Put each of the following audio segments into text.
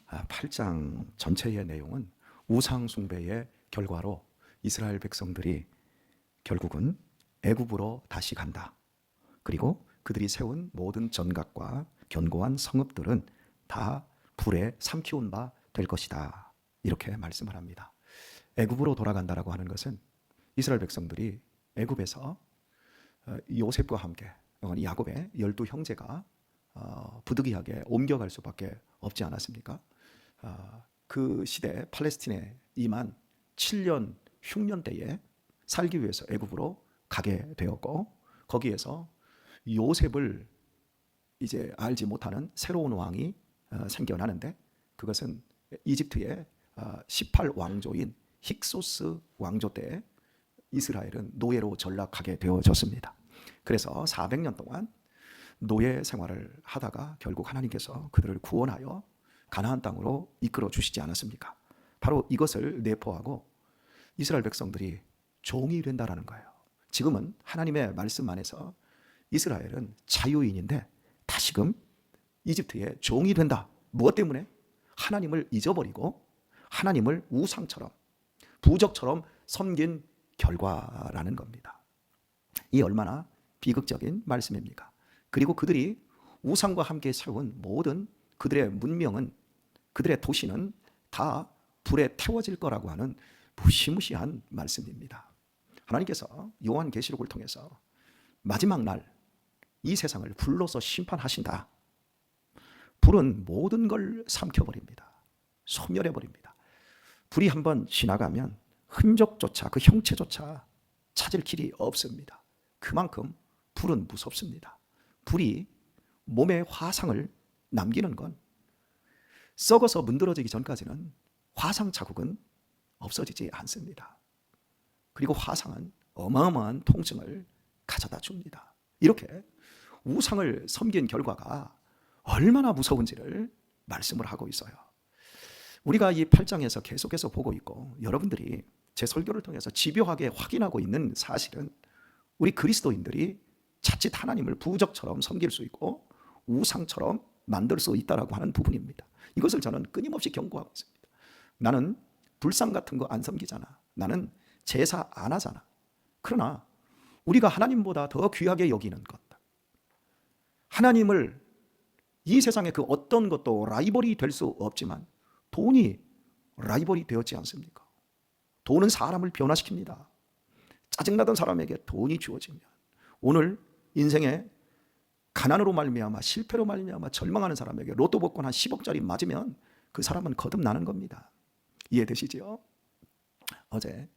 8장 전체의 내용은 우상 숭배의 결과로 이스라엘 백성들이 결국은 애굽으로 다시 간다. 그리고 그들이 세운 모든 전각과 견고한 성읍들은 다 불에 삼키운 바 될 것이다. 이렇게 말씀을 합니다. 애굽으로 돌아간다라고 하는 것은 이스라엘 백성들이 애굽에서 요셉과 함께 야곱의 12 형제가 부득이하게 옮겨갈 수밖에 없지 않았습니까? 그 시대 팔레스틴에 임한 7년 흉년 때에 살기 위해서 애굽으로 가게 되었고, 거기에서 요셉을 이제 알지 못하는 새로운 왕이 생겨나는데, 그것은 이집트의 18왕조인 힉소스 왕조 때 이스라엘은 노예로 전락하게 되어졌습니다. 그래서 400년 동안 노예 생활을 하다가 결국 하나님께서 그들을 구원하여 가나안 땅으로 이끌어 주시지 않았습니까? 바로 이것을 내포하고 이스라엘 백성들이 종이 된다라는 거예요. 지금은 하나님의 말씀 안에서 이스라엘은 자유인인데 다시금 이집트의 종이 된다. 무엇 때문에? 하나님을 잊어버리고 하나님을 우상처럼 부적처럼 섬긴 결과라는 겁니다. 이 얼마나 비극적인 말씀입니까? 그리고 그들이 우상과 함께 세운 모든 그들의 문명은, 그들의 도시는 다 불에 태워질 거라고 하는 무시무시한 말씀입니다. 하나님께서 요한계시록을 통해서 마지막 날 이 세상을 불로서 심판하신다. 불은 모든 걸 삼켜버립니다. 소멸해버립니다. 불이 한번 지나가면 흔적조차, 그 형체조차 찾을 길이 없습니다. 그만큼 불은 무섭습니다. 불이 몸에 화상을 남기는 건 썩어서 문드러지기 전까지는 화상 자국은 없어지지 않습니다. 그리고 화상은 어마어마한 통증을 가져다 줍니다. 이렇게 우상을 섬긴 결과가 얼마나 무서운지를 말씀을 하고 있어요. 우리가 이 8장에서 계속해서 보고 있고, 여러분들이 제 설교를 통해서 집요하게 확인하고 있는 사실은 우리 그리스도인들이 자칫 하나님을 부적처럼 섬길 수 있고 우상처럼 만들 수 있다라고 하는 부분입니다. 이것을 저는 끊임없이 경고하고 있습니다. 나는 불상 같은 거 안 섬기잖아. 나는 제사 안 하잖아. 그러나 우리가 하나님보다 더 귀하게 여기는 것, 하나님을 이 세상의 그 어떤 것도 라이벌이 될 수 없지만 돈이 라이벌이 되었지 않습니까? 돈은 사람을 변화시킵니다. 짜증나던 사람에게 돈이 주어지면 오늘 인생에 가난으로 말미암아 실패로 말미암아 절망하는 사람에게 로또 복권 한 10억짜리 맞으면 그 사람은 거듭나는 겁니다. 이해되시죠? 어제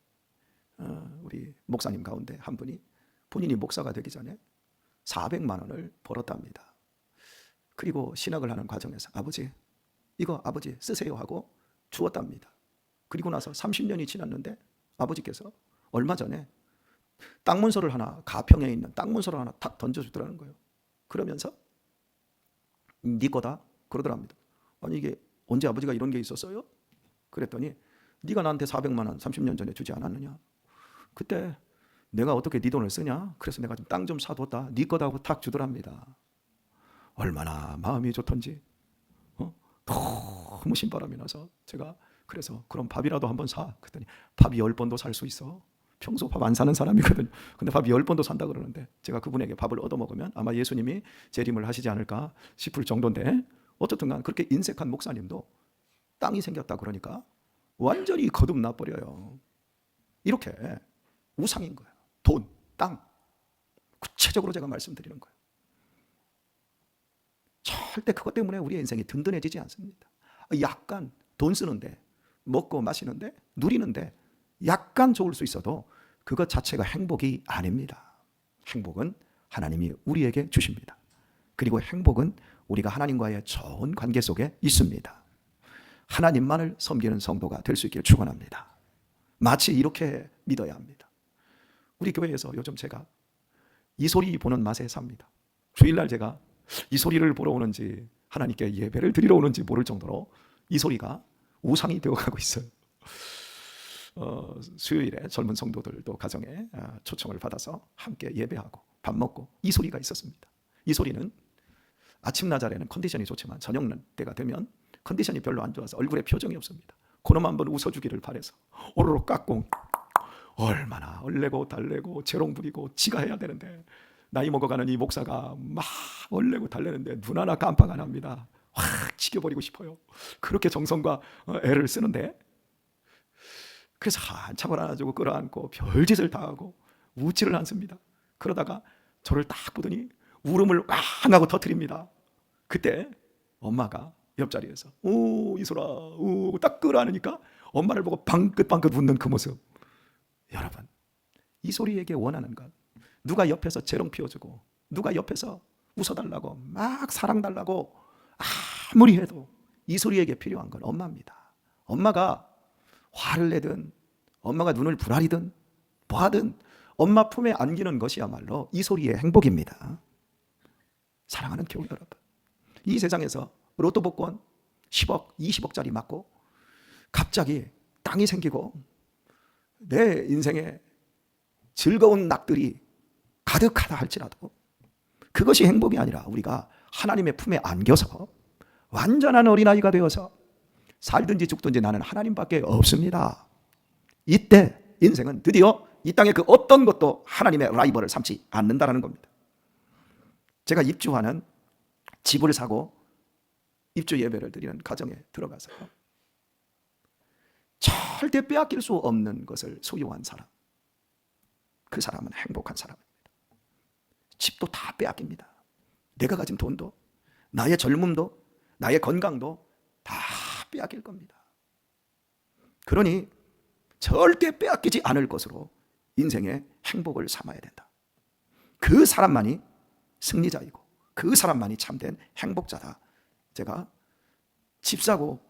우리 목사님 가운데 한 분이 본인이 목사가 되기 전에 400만 원을 벌었답니다. 그리고 신학을 하는 과정에서 아버지, 이거 아버지 쓰세요 하고 주었답니다. 그리고 나서 30년이 지났는데 아버지께서 얼마 전에 땅 문서를 하나, 가평에 있는 땅 문서를 하나 탁 던져주더라는 거예요. 그러면서 네 거다 그러더랍니다. 아니 이게 언제 아버지가 이런 게 있었어요? 그랬더니 네가 나한테 400만 원 30년 전에 주지 않았느냐? 그때 내가 어떻게 네 돈을 쓰냐? 그래서 내가 좀 땅 좀 사뒀다. 네 거다 하고 탁 주더랍니다. 얼마나 마음이 좋던지 너무 신바람이 나서 제가 그래서 그럼 밥이라도 한번 사. 그랬더니 밥이 10번도 살 수 있어. 평소 밥 안 사는 사람이거든요. 근데 밥이 10번도 산다 그러는데 제가 그분에게 밥을 얻어먹으면 아마 예수님이 재림을 하시지 않을까 싶을 정도인데, 어쨌든 간 그렇게 인색한 목사님도 땅이 생겼다 그러니까 완전히 거듭나버려요. 이렇게 우상인 거예요. 돈, 땅. 구체적으로 제가 말씀드리는 거예요. 절대 그것 때문에 우리의 인생이 든든해지지 않습니다. 약간 돈 쓰는데, 먹고 마시는데, 누리는데 약간 좋을 수 있어도 그것 자체가 행복이 아닙니다. 행복은 하나님이 우리에게 주십니다. 그리고 행복은 우리가 하나님과의 좋은 관계 속에 있습니다. 하나님만을 섬기는 성도가 될 수 있기를 축원합니다. 마치 이렇게 믿어야 합니다. 우리 교회에서 요즘 제가 이 소리 보는 맛에 삽니다. 주일날 제가 이 소리를 보러 오는지 하나님께 예배를 드리러 오는지 모를 정도로 이 소리가 우상이 되어가고 있어요. 수요일에 젊은 성도들도 가정에 초청을 받아서 함께 예배하고 밥 먹고 이 소리가 있었습니다. 이 소리는 아침 나절에는 컨디션이 좋지만 저녁 때가 되면 컨디션이 별로 안 좋아서 얼굴에 표정이 없습니다. 그놈 한번 웃어주기를 바래서 오로로 깎고 얼마나 얼레고 달래고 재롱 부리고 지가 해야 되는데 나이 먹어가는 이 목사가 막 얼레고 달래는데 눈 하나 깜빡 안 합니다. 확 지겨버리고 싶어요. 그렇게 정성과 애를 쓰는데, 그래서 한참을 안아주고 끌어안고 별짓을 다 하고 웃지를 않습니다. 그러다가 저를 딱 보더니 울음을 왕 하고 터뜨립니다. 그때 엄마가 옆자리에서 오 이소라 딱 끌어안으니까 엄마를 보고 방긋방긋 웃는 그 모습. 여러분, 이소리에게 원하는 것, 누가 옆에서 재롱 피워주고 누가 옆에서 웃어달라고 막 사랑달라고 아무리 해도 이소리에게 필요한 건 엄마입니다. 엄마가 화를 내든 엄마가 눈을 부라리든 뭐하든 엄마 품에 안기는 것이야말로 이소리의 행복입니다. 사랑하는 교회 여러분, 이 세상에서 로또 복권 10억, 20억짜리 맞고 갑자기 땅이 생기고 내 인생에 즐거운 낙들이 가득하다 할지라도 그것이 행복이 아니라 우리가 하나님의 품에 안겨서 완전한 어린아이가 되어서 살든지 죽든지 나는 하나님밖에 없습니다. 이때 인생은 드디어 이 땅의 그 어떤 것도 하나님의 라이벌을 삼지 않는다는 겁니다. 제가 입주하는 집을 사고 입주 예배를 드리는 가정에 들어가서 절대 빼앗길 수 없는 것을 소유한 사람, 그 사람은 행복한 사람입니다. 집도 다 빼앗깁니다. 내가 가진 돈도, 나의 젊음도, 나의 건강도 다 빼앗길 겁니다. 그러니 절대 빼앗기지 않을 것으로 인생의 행복을 삼아야 된다. 그 사람만이 승리자이고 그 사람만이 참된 행복자다. 제가 집 사고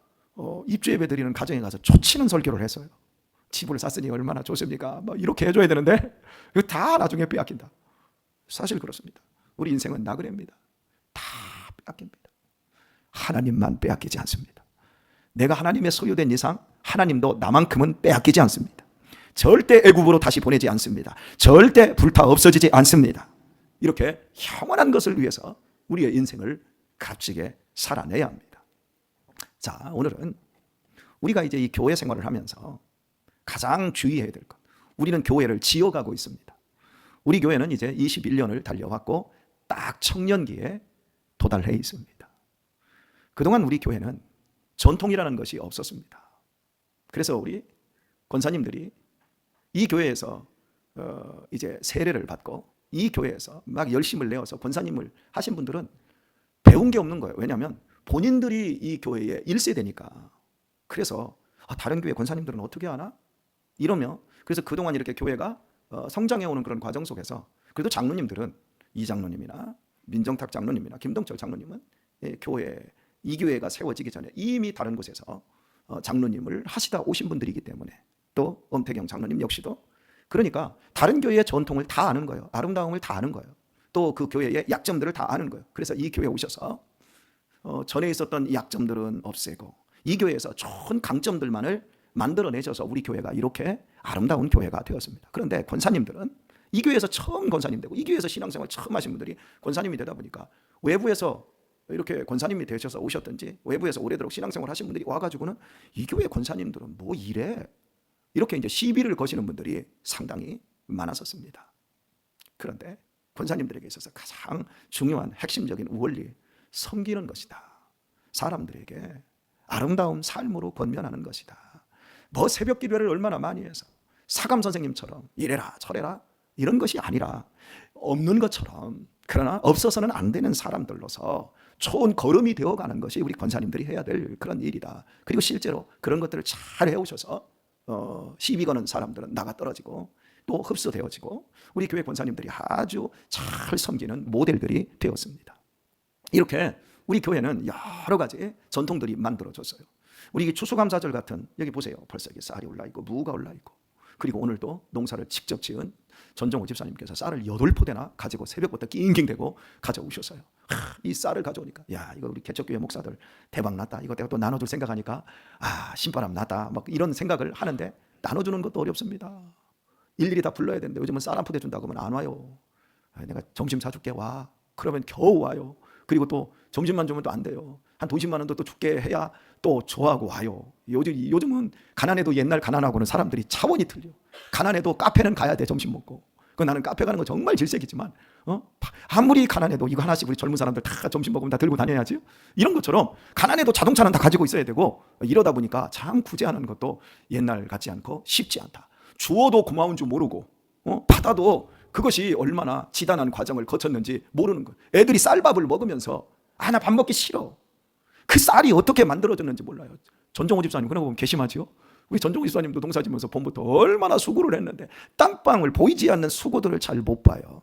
입주 예배 드리는 가정에 가서 초치는 설교를 했어요. 집을 샀으니 얼마나 좋습니까? 뭐 이렇게 해줘야 되는데 이거 다 나중에 빼앗긴다. 사실 그렇습니다. 우리 인생은 나그네입니다. 다 빼앗깁니다. 하나님만 빼앗기지 않습니다. 내가 하나님의 소유된 이상 하나님도 나만큼은 빼앗기지 않습니다. 절대 애굽으로 다시 보내지 않습니다. 절대 불타 없어지지 않습니다. 이렇게 영원한 것을 위해서 우리의 인생을 값지게 살아내야 합니다. 자, 오늘은 우리가 이제 이 교회 생활을 하면서 가장 주의해야 될 것, 우리는 교회를 지어가고 있습니다. 우리 교회는 이제 21년을 달려왔고 딱 청년기에 도달해 있습니다. 그동안 우리 교회는 전통이라는 것이 없었습니다. 그래서 우리 권사님들이 이 교회에서 이제 세례를 받고 이 교회에서 막 열심을 내어서 권사님을 하신 분들은 배운 게 없는 거예요. 왜냐하면 본인들이 이 교회의 1세대니까. 그래서 다른 교회 권사님들은 어떻게 하나? 이러며 그래서 그동안 이렇게 교회가 성장해오는 그런 과정 속에서 그래도 장로님들은 이 장로님이나 민정탁 장로님이나 김동철 장로님은 이 교회가 세워지기 전에 이미 다른 곳에서 장로님을 하시다 오신 분들이기 때문에, 또 엄태경 장로님 역시도 그러니까 다른 교회의 전통을 다 아는 거예요. 아름다움을 다 아는 거예요. 또 그 교회의 약점들을 다 아는 거예요. 그래서 이 교회에 오셔서 전에 있었던 약점들은 없애고 이 교회에서 좋은 강점들만을 만들어내셔서 우리 교회가 이렇게 아름다운 교회가 되었습니다. 그런데 권사님들은 이 교회에서 처음 권사님 되고 이 교회에서 신앙생활 처음 하신 분들이 권사님이 되다 보니까 외부에서 이렇게 권사님이 되셔서 오셨든지 외부에서 오래도록 신앙생활 하신 분들이 와가지고는 이 교회 권사님들은 뭐 이래? 이렇게 이제 시비를 거시는 분들이 상당히 많았었습니다. 그런데 권사님들에게 있어서 가장 중요한 핵심적인 원리, 섬기는 것이다. 사람들에게 아름다운 삶으로 권면하는 것이다. 뭐 새벽 기도를 얼마나 많이 해서 사감 선생님처럼 이래라 저래라 이런 것이 아니라 없는 것처럼, 그러나 없어서는 안 되는 사람들로서 좋은 걸음이 되어가는 것이 우리 권사님들이 해야 될 그런 일이다. 그리고 실제로 그런 것들을 잘 해오셔서 시비 거는 사람들은 나가 떨어지고 또 흡수되어지고 우리 교회 권사님들이 아주 잘 섬기는 모델들이 되었습니다. 이렇게 우리 교회는 여러 가지 전통들이 만들어졌어요. 우리 추수감사절 같은, 여기 보세요. 벌써 이게 쌀이 올라있고 무가 올라있고, 그리고 오늘도 농사를 직접 지은 전정호 집사님께서 쌀을 8포대나 가지고 새벽부터 낑낑대고 가져오셨어요. 이 쌀을 가져오니까 야, 이거 우리 개척교회 목사들 대박 났다. 이거 내가 또 나눠줄 생각하니까 신바람 났다. 막 이런 생각을 하는데 나눠주는 것도 어렵습니다. 일일이 다 불러야 되는데 요즘은 쌀 한 포대 준다고 하면 안 와요. 내가 점심 사줄게 와. 그러면 겨우 와요. 그리고 또 점심만 주면 또 안 돼요. 한 돈 10만 원도 또 죽게 해야 또 좋아하고 와요. 요즘은 가난해도 옛날 가난하고는 사람들이 차원이 틀려. 가난해도 카페는 가야 돼, 점심 먹고. 나는 카페 가는 거 정말 질색이지만 아무리 가난해도 이거 하나씩 우리 젊은 사람들 다 점심 먹으면 다 들고 다녀야지. 이런 것처럼 가난해도 자동차는 다 가지고 있어야 되고, 이러다 보니까 참 구제하는 것도 옛날 같지 않고 쉽지 않다. 주어도 고마운 줄 모르고 받아도 그것이 얼마나 지단한 과정을 거쳤는지 모르는 것. 애들이 쌀밥을 먹으면서 나 밥 먹기 싫어. 그 쌀이 어떻게 만들어졌는지 몰라요. 전종호 집사님 그런 거 보면 괘씸하지요. 우리 전종호 집사님도 농사 지면서 봄부터 얼마나 수고를 했는데 땀방울 보이지 않는 수고들을 잘 못 봐요.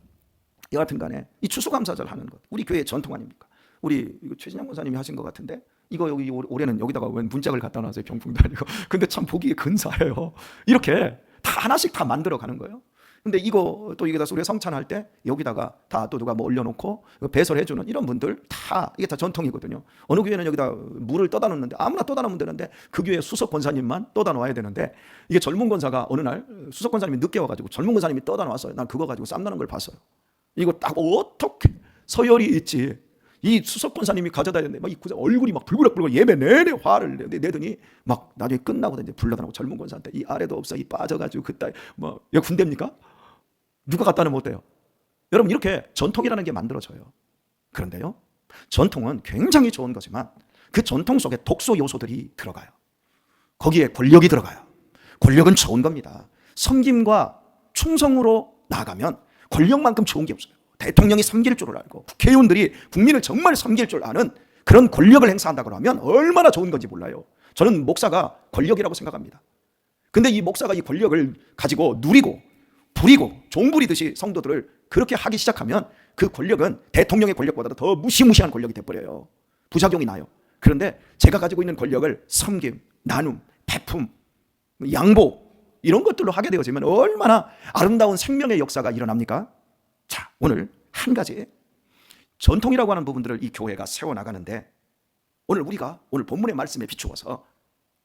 여하튼 간에 이 추수감사절 하는 것, 우리 교회의 전통 아닙니까? 우리 최진영 권사님이 하신 것 같은데, 이거 여기 올해는 여기다가 웬 문짝을 갖다 놨어요. 병풍도 아니고. 근데 참 보기에 근사해요. 이렇게 다 하나씩 다 만들어 가는 거예요. 근데 이거 또 이게 다 우리가 성찬할 때 여기다가 다 또 누가 뭐 올려놓고 배설해주는 이런 분들 다 이게 다 전통이거든요. 어느 교회는 여기다 물을 떠다 놓는데 아무나 떠다 놓으면 되는데 그 교회 수석 권사님만 떠다 놓아야 되는데, 이게 젊은 권사가 어느 날 수석 권사님이 늦게 와가지고 젊은 권사님이 떠다 놨어요. 난 그거 가지고 쌈나는 걸 봤어요. 이거 딱 어떻게 서열이 있지? 이 수석 권사님이 가져다 줬는데 막 이 얼굴이 막 불그럭불그럭 예배 내내 화를 내더니 막 나중에 끝나고 이제 불러다라고 젊은 권사한테 이 아래도 없어 이 빠져가지고 그따위 뭐 여기 군대입니까? 누가 갖다 놓으면 어때요? 여러분, 이렇게 전통이라는 게 만들어져요. 그런데요, 전통은 굉장히 좋은 거지만 그 전통 속에 독소 요소들이 들어가요. 거기에 권력이 들어가요. 권력은 좋은 겁니다. 섬김과 충성으로 나아가면 권력만큼 좋은 게 없어요. 대통령이 섬길 줄 알고 국회의원들이 국민을 정말 섬길 줄 아는 그런 권력을 행사한다고 하면 얼마나 좋은 건지 몰라요. 저는 목사가 권력이라고 생각합니다. 근데 이 목사가 이 권력을 가지고 누리고 부리고 종부리듯이 성도들을 그렇게 하기 시작하면 그 권력은 대통령의 권력보다도 더 무시무시한 권력이 돼버려요. 부작용이 나요. 그런데 제가 가지고 있는 권력을 섬김, 나눔, 베품, 양보 이런 것들로 하게 되어지면 얼마나 아름다운 생명의 역사가 일어납니까? 자, 오늘 한 가지 전통이라고 하는 부분들을 이 교회가 세워나가는데, 오늘 우리가 오늘 본문의 말씀에 비추어서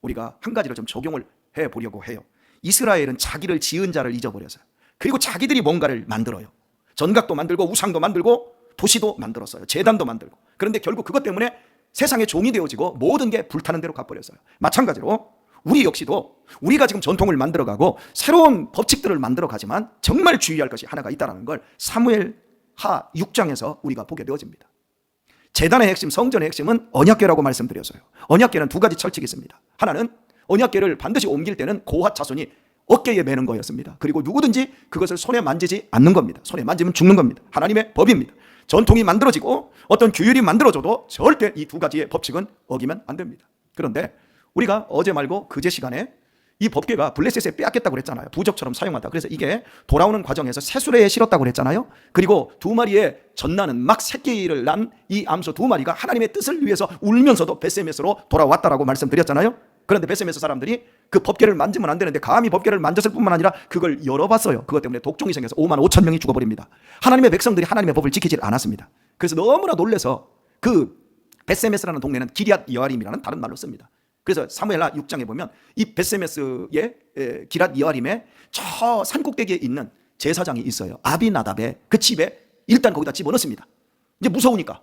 우리가 한 가지를 좀 적용을 해보려고 해요. 이스라엘은 자기를 지은 자를 잊어버렸어요. 그리고 자기들이 뭔가를 만들어요. 전각도 만들고 우상도 만들고 도시도 만들었어요. 제단도 만들고. 그런데 결국 그것 때문에 세상의 종이 되어지고 모든 게 불타는 대로 가버렸어요. 마찬가지로 우리 역시도 우리가 지금 전통을 만들어가고 새로운 법칙들을 만들어가지만 정말 주의할 것이 하나가 있다는 걸 사무엘하 6장에서 우리가 보게 되어집니다. 제단의 핵심, 성전의 핵심은 언약궤라고 말씀드렸어요. 언약궤는 두 가지 철칙이 있습니다. 하나는 언약궤를 반드시 옮길 때는 고핫 자손이 어깨에 매는 거였습니다. 그리고 누구든지 그것을 손에 만지지 않는 겁니다. 손에 만지면 죽는 겁니다. 하나님의 법입니다. 전통이 만들어지고 어떤 규율이 만들어져도 절대 이 두 가지의 법칙은 어기면 안 됩니다. 그런데 우리가 어제 말고 그제 시간에 이 법궤가 블레셋에 빼앗겼다고 그랬잖아요. 부적처럼 사용하다. 그래서 이게 돌아오는 과정에서 새수레에 실었다고 그랬잖아요. 그리고 두 마리의 전나는 막 새끼를 난 이 암소 두 마리가 하나님의 뜻을 위해서 울면서도 벳세메스로 돌아왔다라고 말씀드렸잖아요. 그런데 벳세메스 사람들이 그 법궤를 만지면 안 되는데 감히 법궤를 만졌을 뿐만 아니라 그걸 열어봤어요. 그것 때문에 독종이 생겨서 5만 5천 명이 죽어버립니다. 하나님의 백성들이 하나님의 법을 지키질 않았습니다. 그래서 너무나 놀라서 그 벳세메스라는 동네는 기럇 여아림이라는 다른 말로 씁니다. 그래서 사무엘하 6장에 보면 이 벳세메스의 기럇 여아림에 저 산꼭대기에 있는 제사장이 있어요. 아비나답의 그 집에 일단 거기다 집어넣습니다. 이제 무서우니까.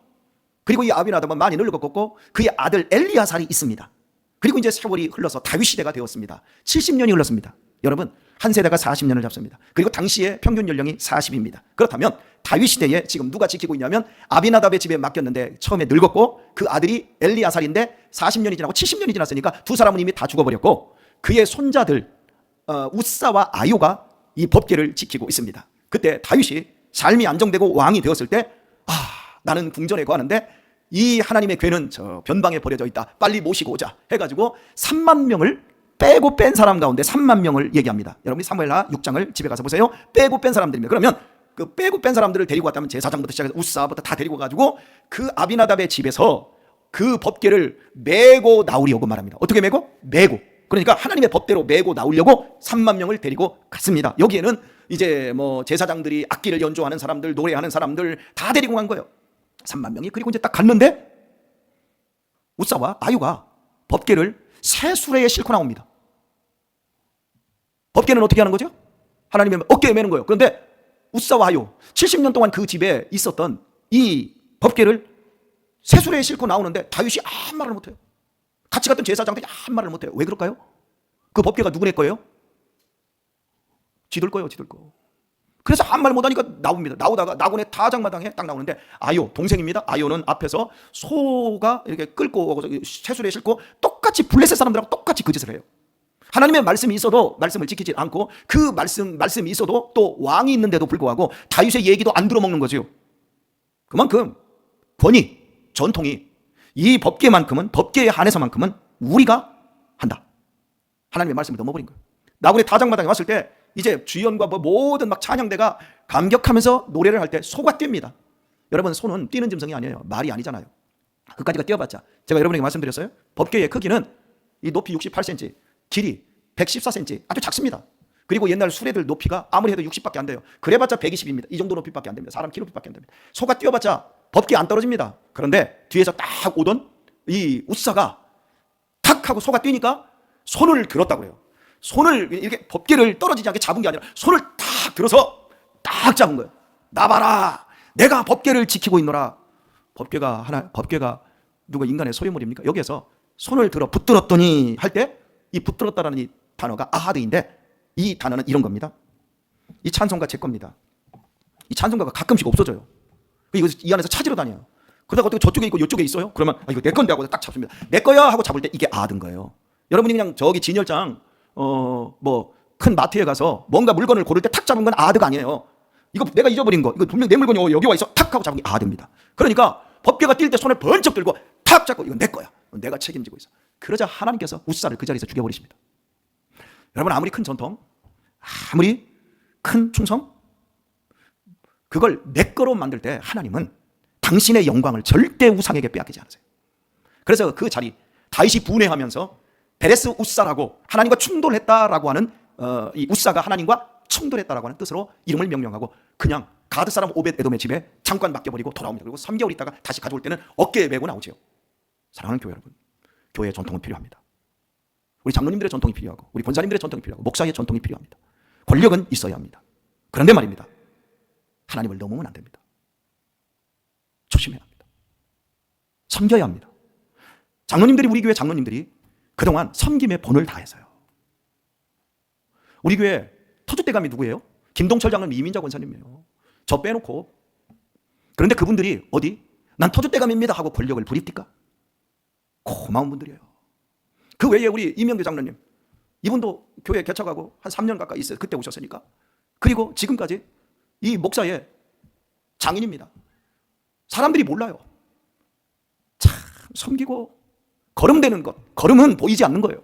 그리고 이 아비나답은 많이 늙었고 그의 아들 엘리야살이 있습니다. 그리고 이제 세월이 흘러서 다윗 시대가 되었습니다. 70년이 흘렀습니다. 여러분, 한 세대가 40년을 잡습니다. 그리고 당시의 평균 연령이 40입니다. 그렇다면 다윗 시대에 지금 누가 지키고 있냐면 아비나답의 집에 맡겼는데 처음에 늙었고 그 아들이 엘리야살인데 40년이 지나고 70년이 지났으니까 두 사람은 이미 다 죽어버렸고 그의 손자들 우사와 아요가 이 법궤를 지키고 있습니다. 그때 다윗이 삶이 안정되고 왕이 되었을 때 나는 궁전에 거하는데 이 하나님의 궤는 저 변방에 버려져 있다. 빨리 모시고 오자 해가지고 3만 명을 빼고 뺀 사람 가운데 3만 명을 얘기합니다. 여러분이 사무엘하 6장을 집에 가서 보세요. 빼고 뺀 사람들입니다. 그러면 그 빼고 뺀 사람들을 데리고 왔다면 제사장부터 시작해서 우사부터 다 데리고 가지고 그 아비나답의 집에서 그 법궤를 메고 나오려고 말합니다. 어떻게 메고? 메고. 그러니까 하나님의 법대로 메고 나오려고 3만 명을 데리고 갔습니다. 여기에는 이제 뭐 제사장들이 악기를 연주하는 사람들, 노래하는 사람들 다 데리고 간 거예요. 3만 명이. 그리고 이제 딱 갔는데 우사와 아유가 법궤를 새 수레에 싣고 나옵니다. 법궤는 어떻게 하는 거죠? 하나님의 어깨에 매는 거예요. 그런데 우사와 아유 70년 동안 그 집에 있었던 이 법궤를 세수레에 싣고 나오는데 다윗이 아무 말을 못해요. 같이 갔던 제사장들이 아무 말을 못해요. 왜 그럴까요? 그 법궤가 누구네 거예요? 지들 거예요, 지들 거. 그래서 아무 말 못하니까 나옵니다. 나오다가 나곤의 타작마당에 딱 나오는데 아요, 동생입니다. 아요는 앞에서 소가 이렇게 끌고 오고 세수레에 싣고 똑같이 블레셋 사람들하고 똑같이 그 짓을 해요. 하나님의 말씀이 있어도 말씀을 지키지 않고 그 말씀이 있어도 또 왕이 있는데도 불구하고 다윗의 얘기도 안 들어먹는 거죠. 그만큼 권위, 전통이 이 법궤만큼은, 법궤에 한해서만큼은 우리가 한다. 하나님의 말씀을 넘어버린 거예요. 나군의 타작마당에 왔을 때 이제 주연과 모든 막 찬양대가 감격하면서 노래를 할 때 소가 뜁니다. 여러분, 소는 뛰는 짐승이 아니에요. 말이 아니잖아요. 그까지가 뛰어봤자, 제가 여러분에게 말씀드렸어요. 법궤의 크기는 이 높이 68cm, 길이 114cm, 아주 작습니다. 그리고 옛날 수레들 높이가 아무리 해도 60밖에 안 돼요. 그래봤자 120입니다. 이 정도 높이밖에 안 됩니다. 사람 키 높이밖에 안 됩니다. 소가 뛰어봤자 법궤 안 떨어집니다. 그런데 뒤에서 딱 오던 이 웃사가 탁 하고 소가 뛰니까 손을 들었다고 그래요. 손을 이렇게 법궤를 떨어지지 않게 잡은 게 아니라 손을 딱 들어서 딱 잡은 거예요. 나봐라, 내가 법궤를 지키고 있노라. 법궤가 누가 인간의 소유물입니까? 여기에서 손을 들어 붙들었더니 할 때 이 붙들었다라는 이 단어가 아하드인데, 이 단어는 이런 겁니다. 이 찬송가 제 겁니다. 이 찬송가가 가끔씩 없어져요. 이거 이 안에서 찾으러 다녀요. 그러다가 어떻게 저쪽에 있고 이쪽에 있어요? 그러면 이거 내 건데 하고 딱 잡습니다. 내 거야 하고 잡을 때 이게 아하드인 거예요. 여러분이 그냥 저기 진열장 큰 마트에 가서 뭔가 물건을 고를 때 탁 잡은 건 아하드가 아니에요. 이거 내가 잊어버린 거, 이거 분명 내 물건이 여기 와 있어, 탁 하고 잡은 게 아하드입니다. 그러니까 법궤가 뛸 때 손을 번쩍 들고 탁 잡고 이건 내 거야, 내가 책임지고 있어. 그러자 하나님께서 웃사를 그 자리에서 죽여버리십니다. 여러분, 아무리 큰 전통, 아무리 큰 충성, 그걸 내 거로 만들 때 하나님은 당신의 영광을 절대 우상에게 빼앗기지 않으세요. 그래서 그 자리, 다윗이 분해하면서 베레스 웃사라고 하나님과 충돌했다라고 하는 이 웃사가 하나님과 충돌했다라고 하는 뜻으로 이름을 명령하고 그냥 가드 사람 오벳 에돔의 집에 잠깐 맡겨버리고 돌아옵니다. 그리고 3개월 있다가 다시 가져올 때는 어깨에 메고 나오죠. 사랑하는 교회 여러분, 교회의 전통은 필요합니다. 우리 장로님들의 전통이 필요하고 우리 권사님들의 전통이 필요하고 목사의 전통이 필요합니다. 권력은 있어야 합니다. 그런데 말입니다, 하나님을 넘으면 안 됩니다. 조심해야 합니다. 섬겨야 합니다. 장로님들이, 우리 교회 장로님들이 그동안 섬김의 본을 다해서요. 우리 교회 터줏대감이 누구예요? 김동철 장로님, 이민자 권사님이에요. 저 빼놓고. 그런데 그분들이 어디? 난 터줏대감입니다 하고 권력을 부립니까? 고마운 분들이에요. 그 외에 우리 이명규 장로님, 이분도 교회 개척하고 한 3년 가까이 있어요. 그때 오셨으니까. 그리고 지금까지 이 목사의 장인입니다. 사람들이 몰라요. 참 섬기고 거름되는 것, 거름은 보이지 않는 거예요.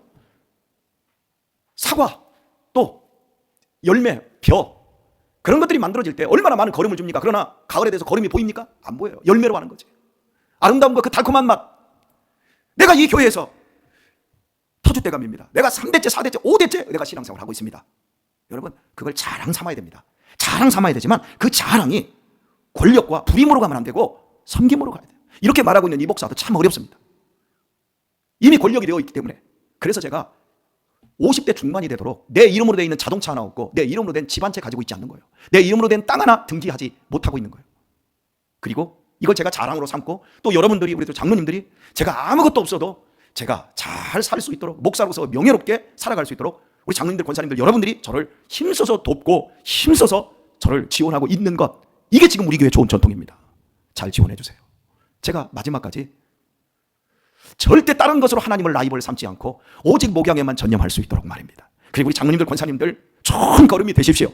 사과, 또 열매, 벼, 그런 것들이 만들어질 때 얼마나 많은 거름을 줍니까? 그러나 가을에 대해서 거름이 보입니까? 안 보여요. 열매로 하는 거지. 아름다움과 그 달콤한 맛. 내가 이 교회에서 터줏대감입니다. 내가 3대째, 4대째, 5대째 내가 신앙생활을 하고 있습니다. 여러분, 그걸 자랑 삼아야 됩니다. 자랑 삼아야 되지만 그 자랑이 권력과 부림으로 가면 안 되고 섬김으로 가야 돼요. 이렇게 말하고 있는 이 목사도 참 어렵습니다. 이미 권력이 되어 있기 때문에. 그래서 제가 50대 중반이 되도록 내 이름으로 되어 있는 자동차 하나 없고 내 이름으로 된 집 한 채 가지고 있지 않는 거예요. 내 이름으로 된 땅 하나 등기하지 못하고 있는 거예요. 그리고 이걸 제가 자랑으로 삼고 또 여러분들이, 우리 장로님들이 제가 아무것도 없어도 제가 잘 살 수 있도록, 목사로서 명예롭게 살아갈 수 있도록 우리 장로님들, 권사님들 여러분들이 저를 힘써서 돕고 힘써서 저를 지원하고 있는 것, 이게 지금 우리 교회 좋은 전통입니다. 잘 지원해 주세요. 제가 마지막까지 절대 다른 것으로 하나님을 라이벌 삼지 않고 오직 목양에만 전념할 수 있도록 말입니다. 그리고 우리 장로님들, 권사님들 좋은 걸음이 되십시오.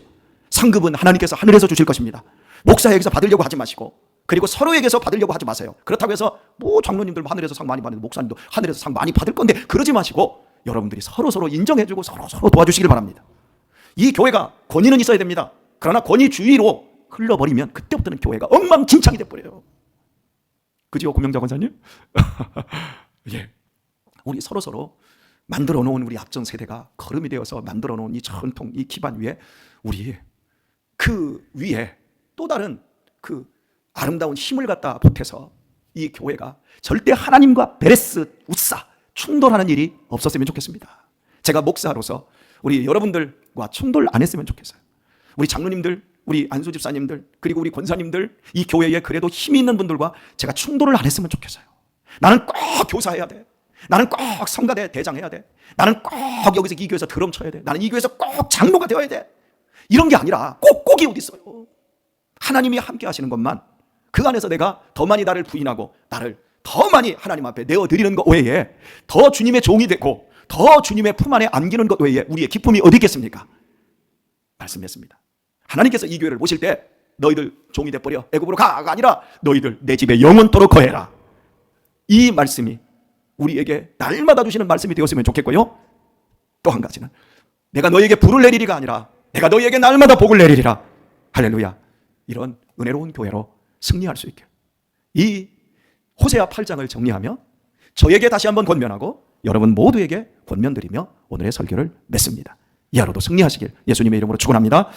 상급은 하나님께서 하늘에서 주실 것입니다. 목사에게서 받으려고 하지 마시고, 그리고 서로에게서 받으려고 하지 마세요. 그렇다고 해서 뭐 장로님들 하늘에서 상 많이 받는데 목사님도 하늘에서 상 많이 받을 건데 그러지 마시고 여러분들이 서로 인정해주고 서로 도와주시길 바랍니다. 이 교회가 권위는 있어야 됩니다. 그러나 권위주의로 흘러버리면 그때부터는 교회가 엉망진창이 돼버려요. 그죠, 고명자 권사님? 예, 우리 서로 만들어 놓은 우리 앞전 세대가 거름이 되어서 만들어 놓은 이 전통, 이 기반 위에 우리 그 위에 또 다른 그 아름다운 힘을 갖다 보태서 이 교회가 절대 하나님과 베레스, 웃사 충돌하는 일이 없었으면 좋겠습니다. 제가 목사로서 우리 여러분들과 충돌 안 했으면 좋겠어요. 우리 장로님들, 우리 안수 집사님들, 그리고 우리 권사님들, 이 교회에 그래도 힘이 있는 분들과 제가 충돌을 안 했으면 좋겠어요. 나는 꼭 교사해야 돼. 나는 꼭 성가대 대장해야 돼. 나는 꼭 여기서 이 교회에서 드럼 쳐야 돼. 나는 이 교회에서 꼭 장로가 되어야 돼. 이런 게 아니라 꼭이 어디 있어요. 하나님이 함께 하시는 것만, 그 안에서 내가 더 많이 나를 부인하고 나를 더 많이 하나님 앞에 내어드리는 것 외에, 더 주님의 종이 되고 더 주님의 품 안에 안기는 것 외에 우리의 기쁨이 어디 있겠습니까? 말씀했습니다. 하나님께서 이 교회를 보실 때 너희들 종이 돼버려 애굽으로 가가 아니라 너희들 내 집에 영원토록 거해라. 이 말씀이 우리에게 날마다 주시는 말씀이 되었으면 좋겠고요. 또 한 가지는 내가 너희에게 불을 내리리가 아니라 내가 너희에게 날마다 복을 내리리라. 할렐루야. 이런 은혜로운 교회로 승리할 수 있게 이 호세아 8장을 정리하며 저에게 다시 한번 권면하고 여러분 모두에게 권면드리며 오늘의 설교를 맺습니다. 이 하루도 승리하시길 예수님의 이름으로 축원합니다.